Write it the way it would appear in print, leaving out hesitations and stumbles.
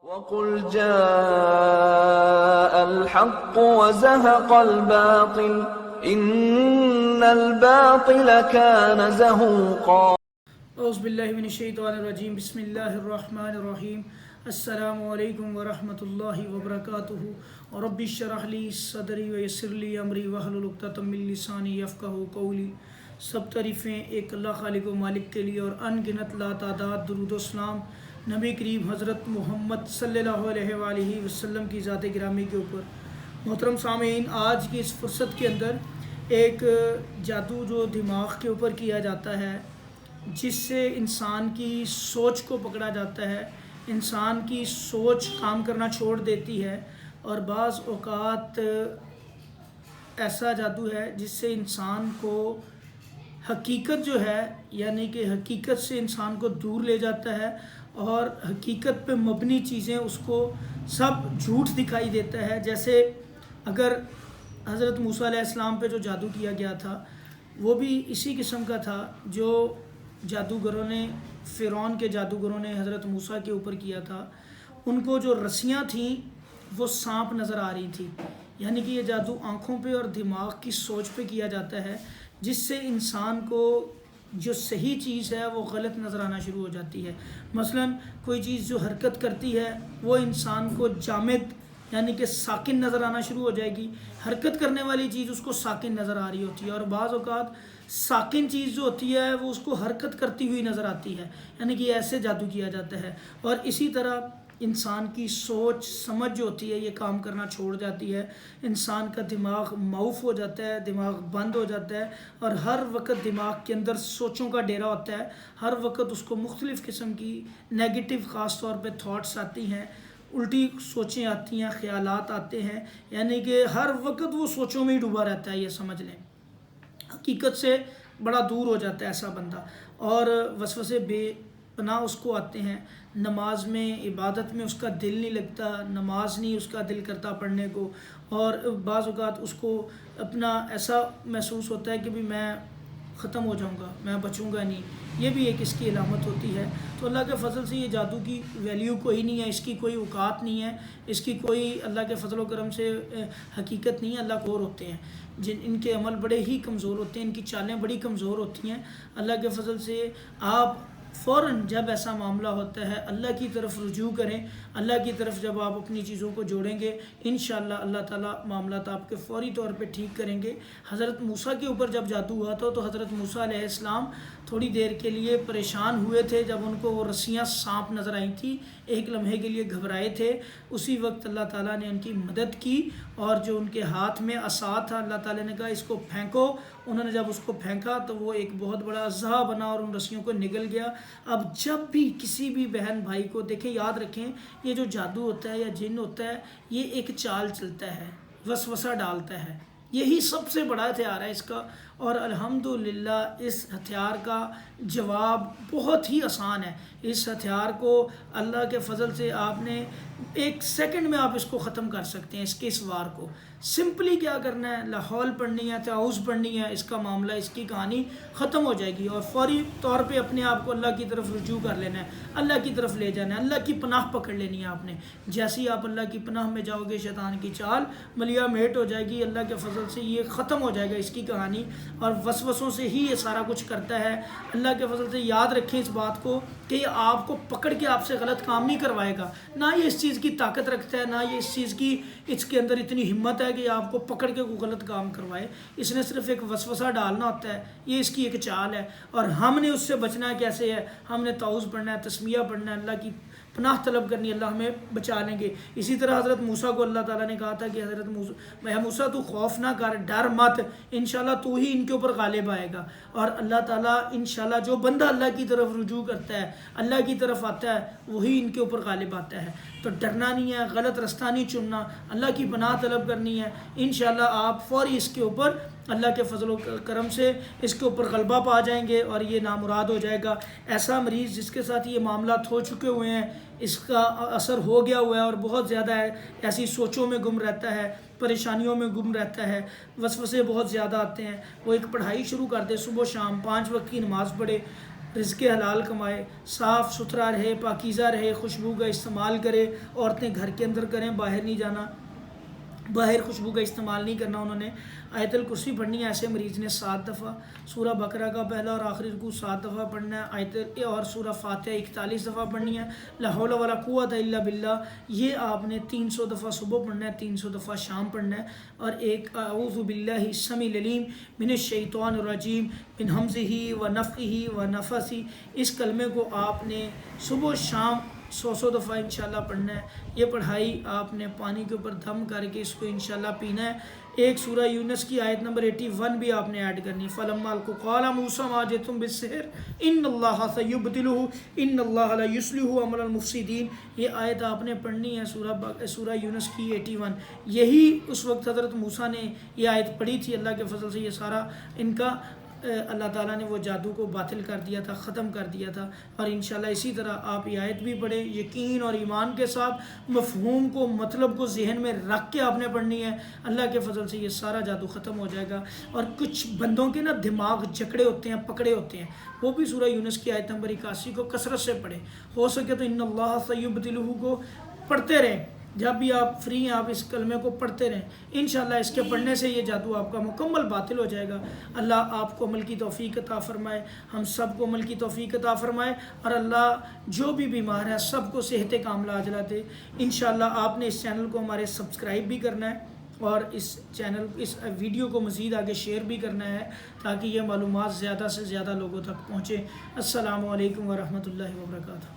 وَقُلْ جَاءَ الْحَقُّ وَزَهَقَ الْبَاطِلُ إِنَّ الْبَاطِلَ كَانَ زَهُوقًا۔ اعوذ باللہ من الشیطان الرجیم، بسم اللہ الرحمن الرحیم۔ السلام علیکم ورحمۃ اللہ وبرکاتہ۔ رب اشرح لی صدری ویسر لی امری واحلل عقدۃ من لسانی یفقہوا قولی۔ سب تعریفیں ایک اللہ خالق و مالک کے لیے اور ان گنت لا تعداد درود و سلام نبی کریم حضرت محمد صلی اللہ علیہ وآلہ وسلم کی ذات گرامی کے اوپر۔ محترم سامعین، آج کی اس فرصت کے اندر ایک جادو جو دماغ کے اوپر کیا جاتا ہے، جس سے انسان کی سوچ کو پکڑا جاتا ہے، انسان کی سوچ کام کرنا چھوڑ دیتی ہے، اور بعض اوقات ایسا جادو ہے جس سے انسان کو حقیقت جو ہے، یعنی کہ حقیقت سے انسان کو دور لے جاتا ہے، اور حقیقت پہ مبنی چیزیں اس کو سب جھوٹ دکھائی دیتا ہے۔ جیسے اگر حضرت موسیٰ علیہ السلام پہ جو جادو کیا گیا تھا وہ بھی اسی قسم کا تھا جو جادوگروں نے، فرعون کے جادوگروں نے حضرت موسیٰ کے اوپر کیا تھا۔ ان کو جو رسیاں تھیں وہ سانپ نظر آ رہی تھی، یعنی کہ یہ جادو آنکھوں پہ اور دماغ کی سوچ پہ کیا جاتا ہے، جس سے انسان کو جو صحیح چیز ہے وہ غلط نظر آنا شروع ہو جاتی ہے۔ مثلا کوئی چیز جو حرکت کرتی ہے وہ انسان کو جامد یعنی کہ ساکن نظر آنا شروع ہو جائے گی، حرکت کرنے والی چیز اس کو ساکن نظر آ رہی ہوتی ہے، اور بعض اوقات ساکن چیز جو ہوتی ہے وہ اس کو حرکت کرتی ہوئی نظر آتی ہے، یعنی کہ ایسے جادو کیا جاتا ہے۔ اور اسی طرح انسان کی سوچ سمجھ جو ہوتی ہے یہ کام کرنا چھوڑ جاتی ہے، انسان کا دماغ معوف ہو جاتا ہے، دماغ بند ہو جاتا ہے، اور ہر وقت دماغ کے اندر سوچوں کا ڈیرا ہوتا ہے، ہر وقت اس کو مختلف قسم کی نیگیٹو خاص طور پہ تھاٹس آتی ہیں، الٹی سوچیں آتی ہیں، خیالات آتے ہیں، یعنی کہ ہر وقت وہ سوچوں میں ہی ڈوبا رہتا ہے، یہ سمجھ لیں۔ حقیقت سے بڑا دور ہو جاتا ہے ایسا بندہ، اور وسوسے بے پناہ اس کو آتے ہیں۔ نماز میں، عبادت میں اس کا دل نہیں لگتا، نماز نہیں اس کا دل کرتا پڑھنے کو، اور بعض اوقات اس کو اپنا ایسا محسوس ہوتا ہے کہ بھی میں ختم ہو جاؤں گا، میں بچوں گا نہیں، یہ بھی ایک اس کی علامت ہوتی ہے۔ تو اللہ کے فضل سے یہ جادو کی ویلیو کوئی نہیں ہے، اس کی کوئی اوقات نہیں ہے، اس کی کوئی اللہ کے فضل و کرم سے حقیقت نہیں ہے۔ اللہ کو اور ہوتے ہیں ان کے عمل بڑے ہی کمزور ہوتے ہیں، ان کی چالیں بڑی کمزور ہوتی ہیں۔ اللہ کے فضل سے آپ فوراً جب ایسا معاملہ ہوتا ہے اللہ کی طرف رجوع کریں، اللہ کی طرف جب آپ اپنی چیزوں کو جوڑیں گے انشاءاللہ اللہ تعالیٰ معاملات آپ کے فوری طور پہ ٹھیک کریں گے۔ حضرت موسیٰ کے اوپر جب جادو ہوا تھا تو حضرت موسیٰ علیہ السلام تھوڑی دیر کے لیے پریشان ہوئے تھے، جب ان کو وہ رسیاں سانپ نظر آئی تھیں، ایک لمحے کے لیے گھبرائے تھے، اسی وقت اللہ تعالیٰ نے ان کی مدد کی، اور جو ان کے ہاتھ میں عصا تھا اللہ تعالیٰ نے کہا اس کو پھینکو، انہوں نے جب اس کو پھینکا تو وہ ایک بہت بڑا اژدہا بنا اور ان رسیوں کو نگل گیا۔ اب جب بھی کسی بھی بہن بھائی کو دیکھیں، یاد رکھیں یہ جو جادو ہوتا ہے یا جن ہوتا ہے یہ ایک چال چلتا ہے، وسوسہ ڈالتا ہے، یہی سب سے بڑا ہتھیار ہے اس کا، اور الحمدللہ اس ہتھیار کا جواب بہت ہی آسان ہے۔ اس ہتھیار کو اللہ کے فضل سے آپ نے ایک سیکنڈ میں آپ اس کو ختم کر سکتے ہیں، اس کے اس وار کو۔ سمپلی کیا کرنا ہے، لا حول پڑھنی ہے، تعوذ پڑھنی ہے، اس کا معاملہ، اس کی کہانی ختم ہو جائے گی، اور فوری طور پہ اپنے آپ کو اللہ کی طرف رجوع کر لینا ہے، اللہ کی طرف لے جانا ہے، اللہ کی پناہ پکڑ لینی ہے آپ نے۔ جیسے ہی آپ اللہ کی پناہ میں جاؤ گے شیطان کی چال ملیا میٹ ہو جائے گی، اللہ کے فضل سے یہ ختم ہو جائے گا اس کی کہانی، اور وسوسوں سے ہی یہ سارا کچھ کرتا ہے۔ اللہ کے فضل سے یاد رکھیں اس بات کو کہ یہ آپ کو پکڑ کے آپ سے غلط کام نہیں کروائے گا، نہ یہ اس چیز کی طاقت رکھتا ہے، نہ یہ اس چیز کی اس کے اندر اتنی ہمت ہے کہ آپ کو پکڑ کے کوئی غلط کام کروائے۔ اس نے صرف ایک وسوسہ ڈالنا ہوتا ہے، یہ اس کی ایک چال ہے، اور ہم نے اس سے بچنا ہے۔ کیسے ہے؟ ہم نے تعوذ پڑھنا ہے، تسمیہ پڑھنا ہے، اللہ کی پناہ طلب کرنی، اللہ ہمیں بچا لیں گے۔ اسی طرح حضرت موسیٰ کو اللہ تعالیٰ نے کہا تھا کہ حضرت موسیٰ تو خوف نہ کر، ڈر مت، انشاءاللہ تو ہی ان کے اوپر غالب آئے گا، اور اللہ تعالیٰ انشاءاللہ جو بندہ اللہ کی طرف رجوع کرتا ہے، اللہ کی طرف آتا ہے، وہی ان کے اوپر غالب آتا ہے۔ تو ڈرنا نہیں ہے، غلط رستہ نہیں چننا، اللہ کی پناہ طلب کرنی ہے، انشاءاللہ آپ فوری اس کے اوپر اللہ کے فضل و کرم سے اس کے اوپر غلبہ پا جائیں گے، اور یہ نامراد ہو جائے گا۔ ایسا مریض جس کے ساتھ یہ معاملات ہو چکے ہوئے ہیں، اس کا اثر ہو گیا ہوا ہے اور بہت زیادہ ہے، ایسی سوچوں میں گم رہتا ہے، پریشانیوں میں گم رہتا ہے، وسوسے بہت زیادہ آتے ہیں، وہ ایک پڑھائی شروع کر دے، صبح شام 5 وقت کی نماز پڑھے، رزق حلال کمائے، صاف ستھرا رہے، پاکیزہ رہے، خوشبو کا استعمال کرے، عورتیں گھر کے اندر کریں، باہر نہیں جانا، باہر خوشبو کا استعمال نہیں کرنا۔ انہوں نے آیت الکرسی پڑھنی ہے، ایسے مریض نے 7 دفعہ، سورہ بقرہ کا پہلا اور آخری رکوع 7 دفعہ پڑھنا ہے، اور سورہ فاتحہ 41 دفعہ پڑھنی ہے، لا حول ولا قوت الا باللہ یہ آپ نے 300 دفعہ صبح پڑھنا ہے، 300 دفعہ شام پڑھنا ہے، اور ایک اعوذ باللہ السمیع العلیم من الشیطان الرجیم من ہمزہ ونفخہ ونفثہ، اس کلمے کو آپ نے صبح شام 100 دفعہ انشاءاللہ پڑھنا ہے۔ یہ پڑھائی آپ نے پانی کے اوپر دم کر کے اس کو انشاءاللہ پینا ہے۔ ایک سورہ یونس کی آیت نمبر 81 بھی آپ نے ایڈ کرنی ہے، فَلَمَّا الْقُوا قَالَ مُوسَىٰ مَا جِئْتُم بِالسِّحْرِ إِنَّ اللَّهَ سَيُبْطِلُهُ إِنَّ اللَّهَ لَا يُصْلِحُ عَمَلَ الْمُفْسِدِينَ، یہ آیت آپ نے پڑھنی ہے سورہ یونس کی 81۔ یہی اس وقت حضرت موسیٰ نے یہ آیت پڑھی تھی، اللہ کے فضل سے یہ سارا ان کا اللہ تعالیٰ نے وہ جادو کو باطل کر دیا تھا، ختم کر دیا تھا۔ اور انشاءاللہ اسی طرح آپ یہ آیت بھی پڑھیں، یقین اور ایمان کے ساتھ، مفہوم کو، مطلب کو ذہن میں رکھ کے آپ نے پڑھنی ہے، اللہ کے فضل سے یہ سارا جادو ختم ہو جائے گا۔ اور کچھ بندوں کے نا دماغ جکڑے ہوتے ہیں، پکڑے ہوتے ہیں، وہ بھی سورہ یونس کی آیت نمبر 81 کو کثرت سے پڑھیں، ہو سکے تو ان اللہ سیبطلہ کو پڑھتے رہیں، جب بھی آپ فری ہیں آپ اس کلمے کو پڑھتے رہیں، انشاءاللہ اس کے پڑھنے سے یہ جادو آپ کا مکمل باطل ہو جائے گا۔ اللہ آپ کو عمل کی توفیق عطا فرمائے، ہم سب کو عمل کی توفیق عطا فرمائے، اور اللہ جو بھی بیمار ہے سب کو صحت کاملہ عاجلہ دے۔ انشاءاللہ آپ نے اس چینل کو ہمارے سبسکرائب بھی کرنا ہے، اور اس ویڈیو کو مزید آگے شیئر بھی کرنا ہے، تاکہ یہ معلومات زیادہ سے زیادہ لوگوں تک پہنچے۔ السلام علیکم ورحمۃ اللہ وبرکاتہ۔